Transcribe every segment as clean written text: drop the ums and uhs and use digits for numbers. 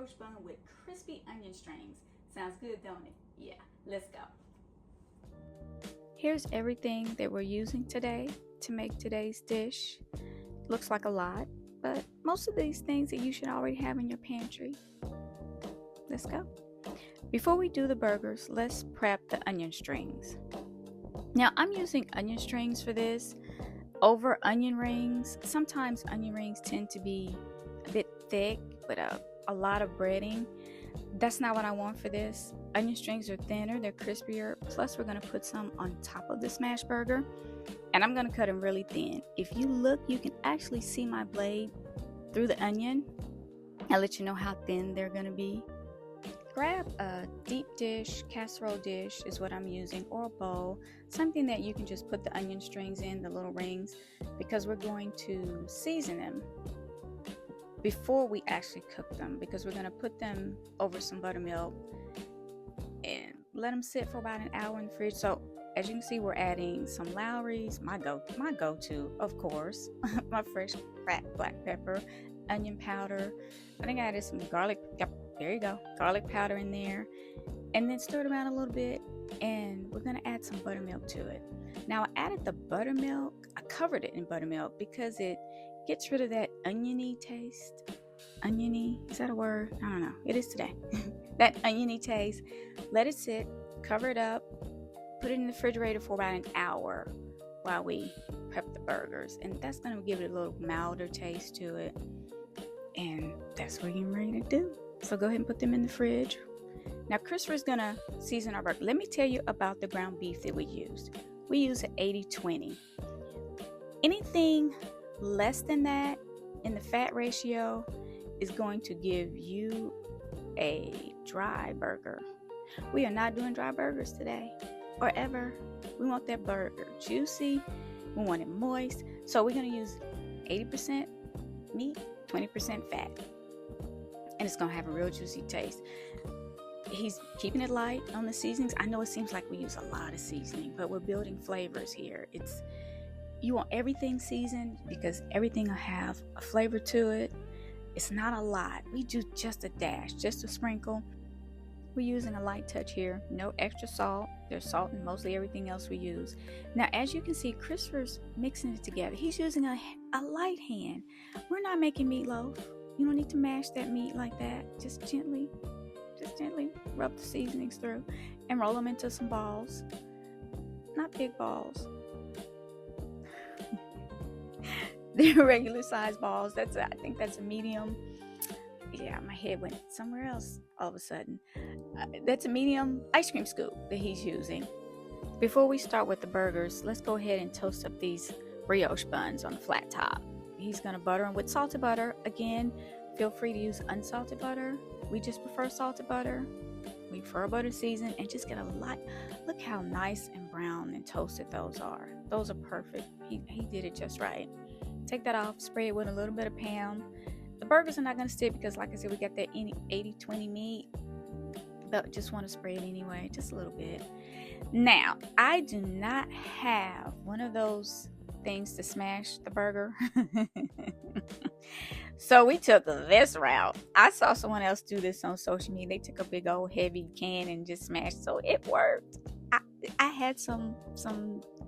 brioche bun with crispy onion strings. Sounds good, don't it? Yeah, let's go. Here's everything that we're using today to make today's dish. Looks like a lot, but most of these things that you should already have in your pantry. Let's go. Before we do the burgers, let's prep the onion strings. Now, I'm using onion strings for this over onion rings. Sometimes onion rings tend to be a bit thick with a lot of breading. That's not what I want for this. Onion strings are thinner, they're crispier, plus we're going to put some on top of the smash burger, and I'm going to cut them really thin. If you look, you can actually see my blade through the onion. I'll let you know how thin they're going to be. Grab a deep dish, casserole dish is what I'm using, or a bowl, something that you can just put the onion strings in, the little rings, because we're going to season them before we actually cook them, because we're going to put them over some buttermilk and let them sit for about an hour in the fridge. So as you can see, we're adding some Lowry's, my go-to, of course, my fresh cracked black pepper, onion powder. I think I added some garlic. Yep, there you go, garlic powder in there, and then stir it around a little bit, and we're going to add some buttermilk to it. Now, I added the buttermilk, I covered it in buttermilk because it gets rid of that oniony taste. Oniony, is that a word? I don't know, it is today. That oniony taste. Let it sit, cover it up, put it in the refrigerator for about an hour while we prep the burgers, and that's going to give it a little milder taste to it, and that's what we're getting ready to do. So go ahead and put them in the fridge. Now, Christopher's going to season our burger. Let me tell you about the ground beef that we used. We use an 80-20. Anything less than that in the fat ratio is going to give you a dry burger. We are not doing dry burgers today or ever. We want that burger juicy. We want it moist. So we're going to use 80% meat, 20% fat. And it's going to have a real juicy taste. He's keeping it light on the seasonings. I know it seems like we use a lot of seasoning, but we're building flavors here. You want everything seasoned because everything will have a flavor to it. It's not a lot. We do just a dash, just a sprinkle. We're using a light touch here. No extra salt. There's salt in mostly everything else we use. Now, as you can see, Christopher's mixing it together. He's using a light hand. We're not making meatloaf. You don't need to mash that meat like that. Just gently rub the seasonings through and roll them into some balls. Not big balls. They're regular size balls. I think that's a medium. Yeah, my head went somewhere else all of a sudden. That's a medium ice cream scoop that he's using. Before we start with the burgers, let's go ahead and toast up these brioche buns on a flat top. He's going to butter them with salted butter. Again, feel free to use unsalted butter. We just prefer salted butter. We prefer butter seasoned, and just get a lot. Look how nice and brown and toasted those are. Those are perfect. He did it just right. Take that off, spray it with a little bit of Pam. The burgers are not going to stick because, like I said, we got that 80-20 meat, but just want to spray it anyway, just a little bit. Now, I do not have one of those things to smash the burger. So we took this route. I saw someone else do this on social media. They took a big old heavy can and just smashed, so it worked. I had some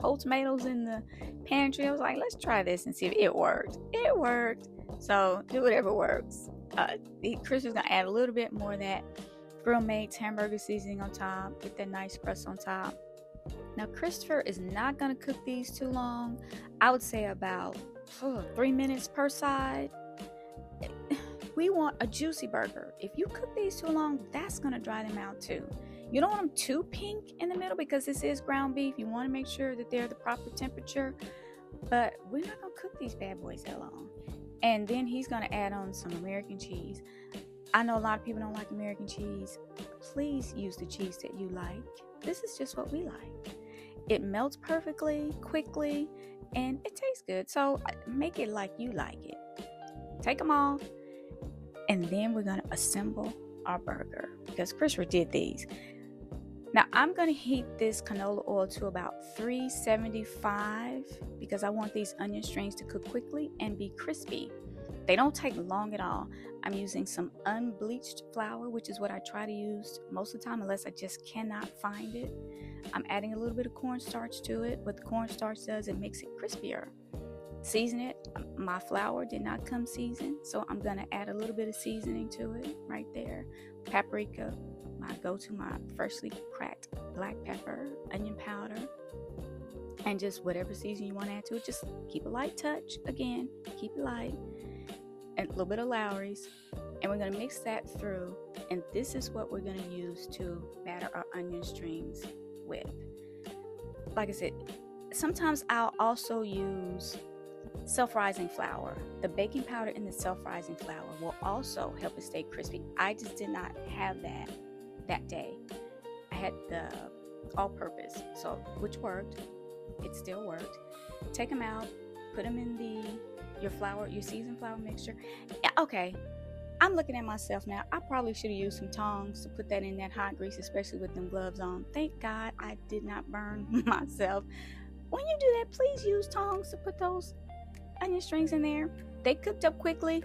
whole tomatoes in the pantry. I was like, let's try this and see if it worked. It worked. So do whatever works. Chris is going to add a little bit more of that Grill Mates hamburger seasoning on top. Get that nice crust on top. Now, Christopher is not going to cook these too long. I would say about 3 minutes per side. We want a juicy burger. If you cook these too long, that's going to dry them out too. You don't want them too pink in the middle because this is ground beef. You want to make sure that they're the proper temperature. But we're not going to cook these bad boys that long. And then he's going to add on some American cheese. I know a lot of people don't like American cheese. Please use the cheese that you like. This is just what we like. It melts perfectly, quickly, and it tastes good. So make it like you like it. Take them off, and then we're going to assemble our burger because Christopher did these. Now I'm going to heat this canola oil to about 375 because I want these onion strings to cook quickly and be crispy. They don't take long at all. I'm using some unbleached flour, which is what I try to use most of the time unless I just cannot find it. I'm adding a little bit of cornstarch to it. What the cornstarch does, it makes it crispier. Season it. My flour did not come seasoned, so I'm going to add a little bit of seasoning to it right there. Paprika, my go-to, my freshly cracked black pepper, onion powder, and just whatever seasoning you want to add to it. Just keep a light touch. Again, keep it light. And a little bit of Lowry's. And we're going to mix that through. And this is what we're going to use to batter our onion strings with. Like I said, sometimes I'll also use self-rising flour. The baking powder in the self-rising flour will also help it stay crispy. I just did not have that day. I had the all-purpose, so which worked. It still worked. Take them out, put them in your seasoned flour mixture. Okay, I'm looking at myself now. I probably should have used some tongs to put that in that hot grease, especially with them gloves on. Thank God I did not burn myself. When you do that, please use tongs to put those onion strings in there. They cooked up quickly.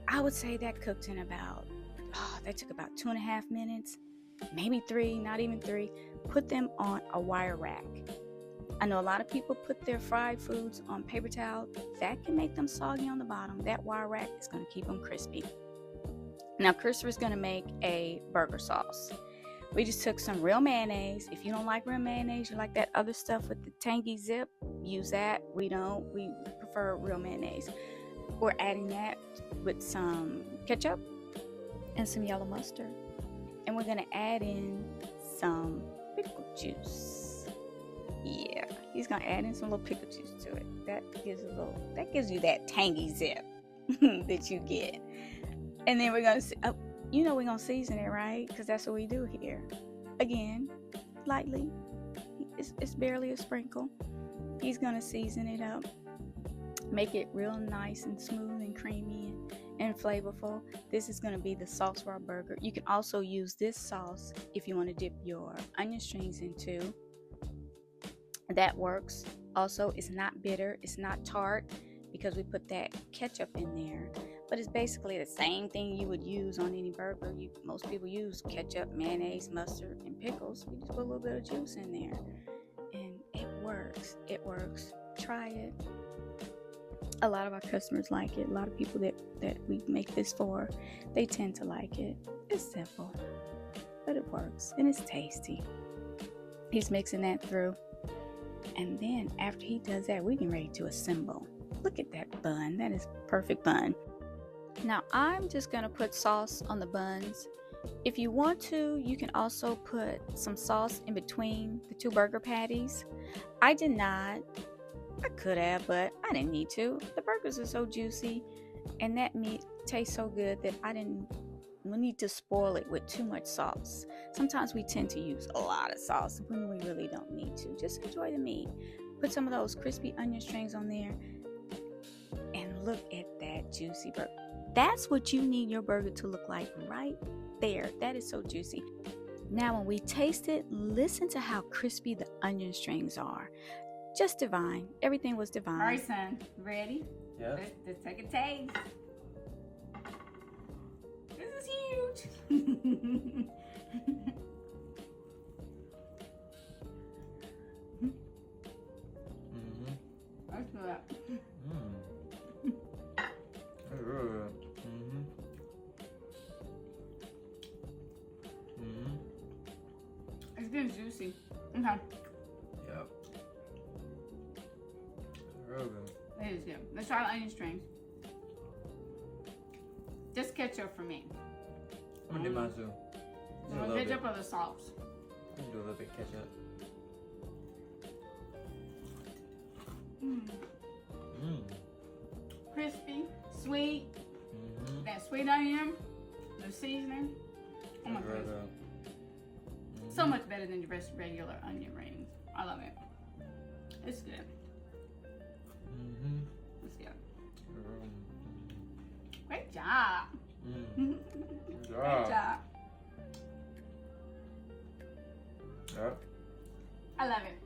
I would say that cooked in that took about 2.5 minutes, maybe 3, not even 3. Put them on a wire rack. I know a lot of people put their fried foods on paper towel. That can make them soggy on the bottom. That wire rack is going to keep them crispy. Now, Christopher's going to make a burger sauce. We just took some real mayonnaise. If you don't like real mayonnaise, you like that other stuff with the tangy zip, use that. We don't. We prefer real mayonnaise. We're adding that with some ketchup and some yellow mustard. And we're going to add in some pickle juice. Yeah, he's going to add in some little pickle juice to it. That gives you that tangy zip that you get. And then we're going to, we're going to season it, right? Because that's what we do here. Again, lightly. It's barely a sprinkle. He's going to season it up. Make it real nice and smooth and creamy and flavorful. This is going to be the sauce for our burger. You can also use this sauce if you want to dip your onion strings into. That works. Also, it's not bitter. It's not tart because we put that ketchup in there. But it's basically the same thing you would use on any burger. Most people use ketchup, mayonnaise, mustard, and pickles. We just put a little bit of juice in there. And it works. It works. Try it. A lot of our customers like it. A lot of people that we make this for, they tend to like it. It's simple, but it works. And it's tasty. He's mixing that through. And then after he does that, we get ready to assemble. Look at that bun. That is perfect bun. Now I'm just going to put sauce on the buns. If you want to, you can also put some sauce in between the 2 burger patties. I did not. I could have, but I didn't need to. The burgers are so juicy and that meat tastes so good that I didn't need to spoil it with too much sauce. Sometimes we tend to use a lot of sauce when we really don't need to. Just enjoy the meat. Put some of those crispy onion strings on there and look at that juicy burger. That's what you need your burger to look like right there. That is so juicy. Now when we taste it, listen to how crispy the onion strings are. Just divine. Everything was divine. All right, son. Ready? Yeah. Let's take a taste. This is huge. That's good. That's really good. It's getting juicy. Okay. Yep. Real good. It is good. Let's try the onion strings. Just ketchup for me. I'm gonna do mine too. You want ketchup or the sauce? I'm gonna do a little bit of ketchup. Crispy, sweet. That sweet onion, the seasoning. Oh my goodness. So much better than the regular onion rings. I love it. It's good. It's good. Great job. Great job. Yep. I love it.